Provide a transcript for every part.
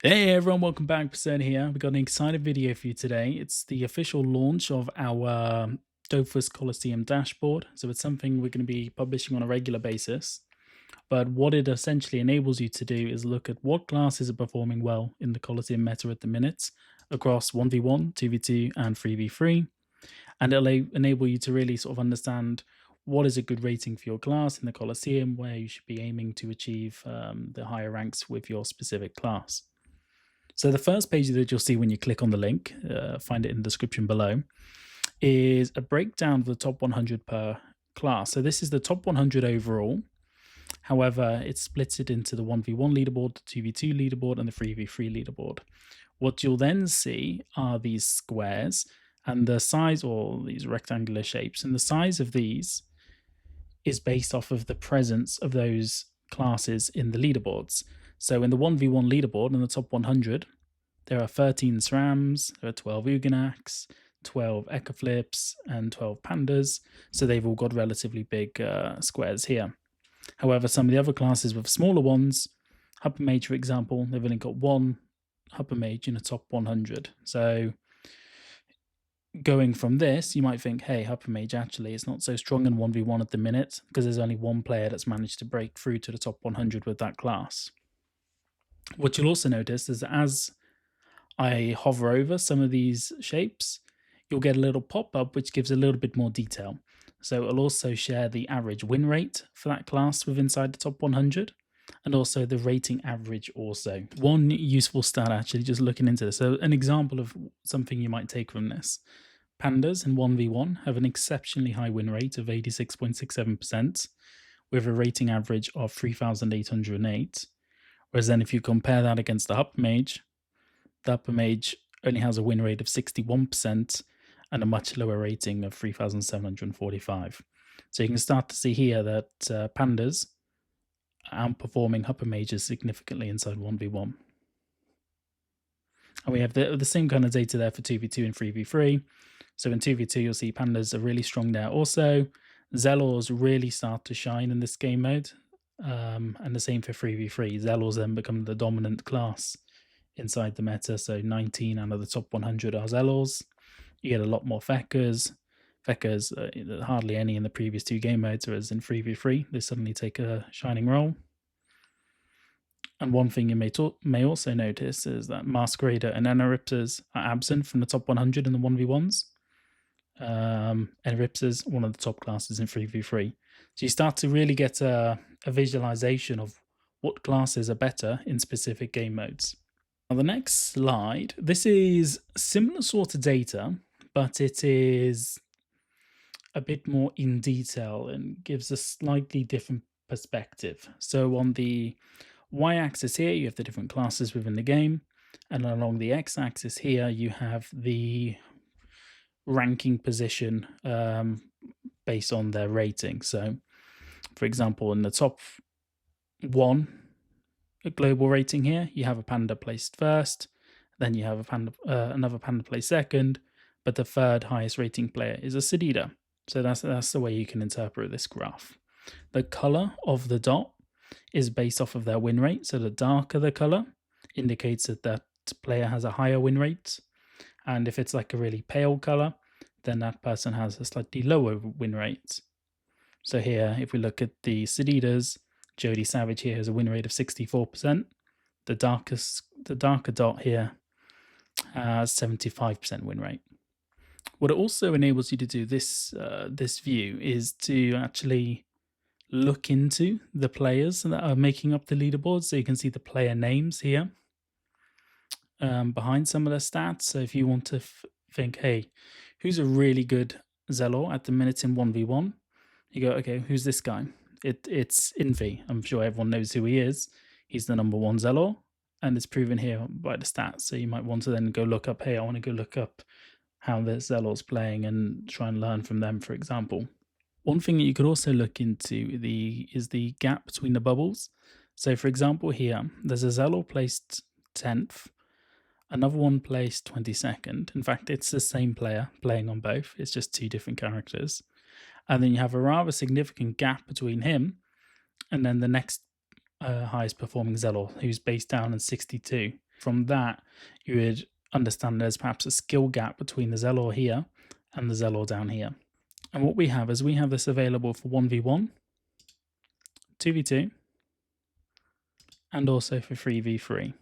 Hey everyone, welcome back. Persona here. We've got an exciting video for you today. It's the official launch of our Dofus Kolossium dashboard. So it's something we're going to be publishing on a regular basis. But what it essentially enables you to do is look at what classes are performing well in the Colosseum meta at the minute across 1v1, 2v2, and 3v3. And it'll enable you to really sort of understand what is a good rating for your class in the Colosseum, where you should be aiming to achieve the higher ranks with your specific class. So the first page that you'll see when you click on the link, find it in the description below, is a breakdown of the top 100 per class. So this is the top 100 overall. However, it splits it into the 1v1 leaderboard, the 2v2 leaderboard, and the 3v3 leaderboard. What you'll then see are these squares and the size, or these rectangular shapes, and the size of these is based off of the presence of those classes in the leaderboards. So in the 1v1 leaderboard in the top 100, there are 13 SRAMs, there are 12 Uganaks, 12 Ecaflips, and 12 Pandas. So they've all got relatively big squares here. However, some of the other classes with smaller ones, Hyper Mage, for example, they've only got one Hyper Mage in the top 100. So going from this, you might think, hey, Hyper Mage actually is not so strong in 1v1 at the minute because there's only one player that's managed to break through to the top 100 with that class. What you'll also notice is that as I hover over some of these shapes, you'll get a little pop-up which gives a little bit more detail. So it'll also share the average win rate for that class with inside the top 100, and also the rating average also. One useful stat actually, just looking into this, so an example of something you might take from this. Pandas in 1v1 have an exceptionally high win rate of 86.67%, with a rating average of 3,808. Whereas then if you compare that against the Hyper Mage, the Hyper Mage only has a win rate of 61% and a much lower rating of 3,745. So you can start to see here that Pandas are outperforming Hyper Mages significantly inside 1v1. And we have the same kind of data there for 2v2 and 3v3. So in 2v2, you'll see Pandas are really strong there also. Zelors really start to shine in this game mode. And the same for 3v3. Zelors then become the dominant class inside the meta. So 19 out of the top 100 are Zelors. You get a lot more Fekkas. Fekkas, hardly any in the previous two game modes, whereas in 3v3, they suddenly take a shining role. And one thing you may also notice is that Masquerader and Eneripsas are absent from the top 100 in the 1v1s. Eneripsas, one of the top classes in 3v3. So you start to really get a visualization of what classes are better in specific game modes. Now the next slide, this is similar sort of data, but it is a bit more in detail and gives a slightly different perspective. So on the y-axis here, you have the different classes within the game, and along the x-axis here, you have the ranking position based on their rating. So, for example, in the top one global rating here, you have a Panda placed first, then you have a Panda, another Panda placed second, but the third highest rating player is a Sedida. So that's the way you can interpret this graph. The color of the dot is based off of their win rate. So the darker the color indicates that that player has a higher win rate. And if it's like a really pale color, then that person has a slightly lower win rate. So here, if we look at the Sedidas, Jody Savage here has a win rate of 64%. The darker dot here has 75% win rate. What it also enables you to do this view is to actually look into the players that are making up the leaderboard. So you can see the player names here behind some of the stats. So if you want to think, hey, who's a really good Zelor at the minute in 1v1? You go, okay, who's this guy? It's Invi. I'm sure everyone knows who he is. He's the number one Zelor, and it's proven here by the stats. So you might want to then go look up, hey, I want to go look up how the Zelor's playing and try and learn from them, for example. One thing that you could also look into is the gap between the bubbles. So for example here, there's a Zelor placed 10th, another one placed 22nd. In fact, it's the same player playing on both. It's just two different characters. And then you have a rather significant gap between him and then the next highest performing Zelor, who's based down in 62. from that, you would understand there's perhaps a skill gap between the Zelor here and the Zelor down here. And what we have is we have this available for 1v1, 2v2, and also for 3v3.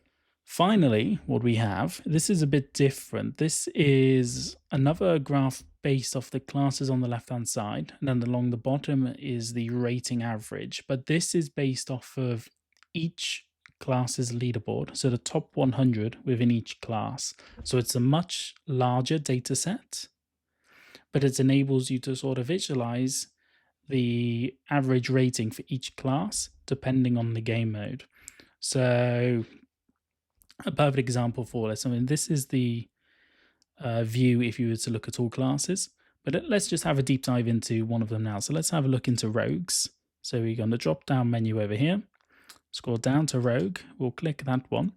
Finally, what we have, this is a bit different. This is another graph based off the classes on the left-hand side, and then along the bottom is the rating average. But this is based off of each class's leaderboard, so the top 100 within each class. So it's a much larger data set, but it enables you to sort of visualize the average rating for each class depending on the game mode. So a perfect example for this, I mean, this is the view if you were to look at all classes, but let's just have a deep dive into one of them now. So let's have a look into rogues. So we're going to drop down menu over here, scroll down to rogue, we'll click that one.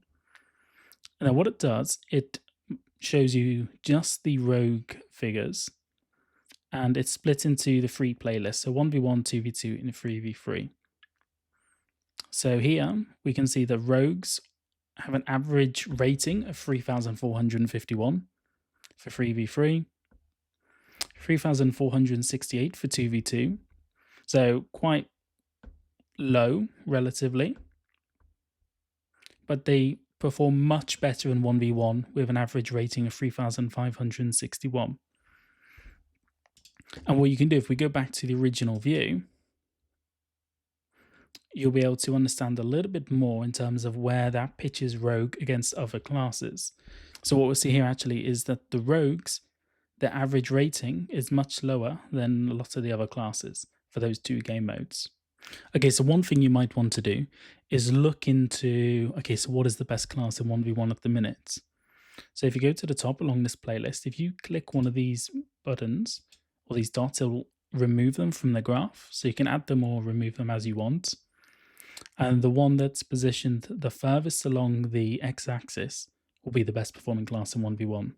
And then what it does, it shows you just the rogue figures, and it's split into the 3 playlists, so 1v1, 2v2, and 3v3. So here we can see the rogues have an average rating of 3,451 for 3v3, 3,468 for 2v2, so quite low relatively, but they perform much better in 1v1 with an average rating of 3,561. And what you can do, if we go back to the original view, you'll be able to understand a little bit more in terms of where that pitches rogue against other classes. So what we'll see here actually is that the rogues, their average rating is much lower than a lot of the other classes for those 2 game modes. Okay, so one thing you might want to do is look into, okay, so what is the best class in 1v1 at the minute? So if you go to the top along this playlist, if you click one of these buttons or these dots, it'll remove them from the graph. So you can add them or remove them as you want. And the one that's positioned the furthest along the x-axis will be the best performing class in 1v1.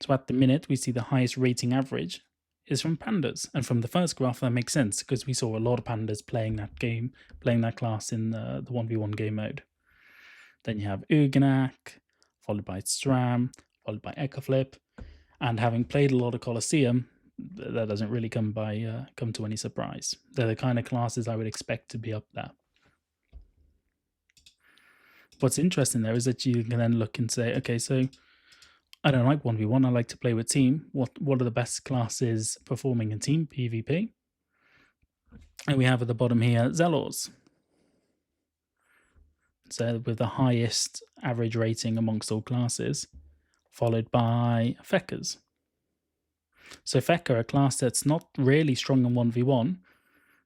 So at the minute, we see the highest rating average is from pandas. And from the first graph, that makes sense because we saw a lot of pandas playing that game, playing that class in the 1v1 game mode. Then you have Uganak, followed by Stram, followed by Ecoflip. And having played a lot of Kolossium, that doesn't really come to any surprise. They're the kind of classes I would expect to be up there. What's interesting there is that you can then look and say, okay, so I don't like 1v1, I like to play with team. What are the best classes performing in team PvP? And we have at the bottom here Zelors. So with the highest average rating amongst all classes, followed by Feckers. So Fecker, a class that's not really strong in 1v1,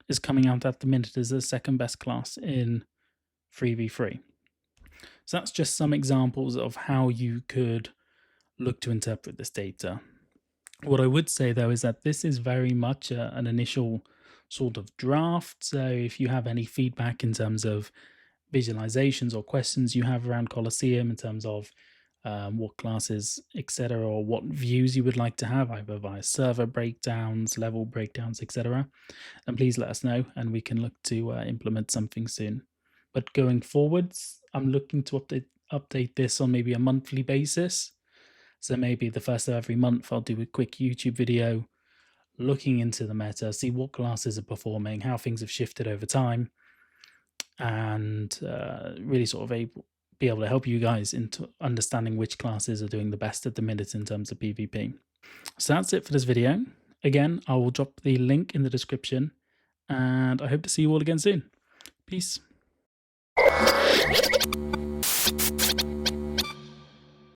is coming out at the minute as the second best class in 3v3. So that's just some examples of how you could look to interpret this data. What I would say though is that this is very much an initial sort of draft. So if you have any feedback in terms of visualizations or questions you have around Kolossium in terms of what classes, etc., or what views you would like to have, either via server breakdowns, level breakdowns, etc., then please let us know and we can look to implement something soon. But going forwards, I'm looking to update this on maybe a monthly basis. So maybe the first of every month, I'll do a quick YouTube video looking into the meta, see what classes are performing, how things have shifted over time, and really sort of be able to help you guys into understanding which classes are doing the best at the minute in terms of PvP. So that's it for this video. Again, I will drop the link in the description, and I hope to see you all again soon. Peace.